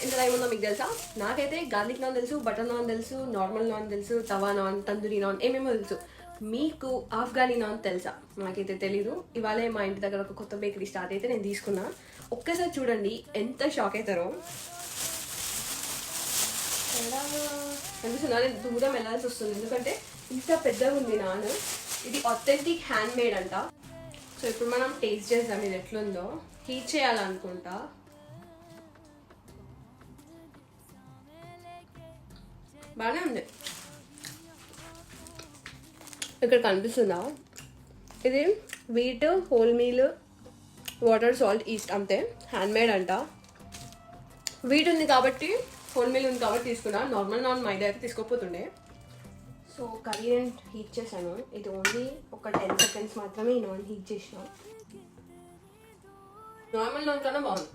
ఎంత టైం ఉందో మీకు తెలుసా? నాకైతే గార్లిక్ నాన్ తెలుసు, బటర్ నాన్ తెలుసు, నార్మల్ నాన్ తెలుసు, తవా నాన్, తందూరి నాన్, ఏమేమో తెలుసు. మీకు ఆఫ్ఘనీ నాన్ తెలుసా? నాకైతే తెలీదు. ఇవాళే మా ఇంటి దగ్గర ఒక కొత్త బేకరీ స్టార్ట్ అయితే నేను తీసుకున్నా. ఒక్కసారి చూడండి ఎంత షాక్ అవుతారో. అనిపిస్తుందా? నేను దూరం వెళ్ళాల్సి వస్తుంది ఎందుకంటే ఇంత పెద్దగా ఉంది నాన్. ఇది ఆథెంటిక్ హ్యాండ్ మేడ్ అంట. సో ఇప్పుడు మనం టేస్ట్ చేద్దాం ఇది ఎట్లుందో. హీట్ చేయాలనుకుంటా. బాగానే ఉంది. ఇక్కడ కనిపిస్తుందా? ఇది wheat, whole meal, water, salt, east అంతే. హ్యాండ్ మేడ్ అంట. వీట్ ఉంది కాబట్టి, హోల్ మీల్ ఉంది కాబట్టి తీసుకున్నా. నార్మల్ నాన్ మైదా అయితే తీసుకోకపోతుండే. సో కర్రీ నేను హీట్ చేశాను. ఇది ఓన్లీ ఒక 10 seconds మాత్రమే ఈ నాన్ హీట్ చేసిన. నార్మల్ నాన్ కన్నా బాగుంది.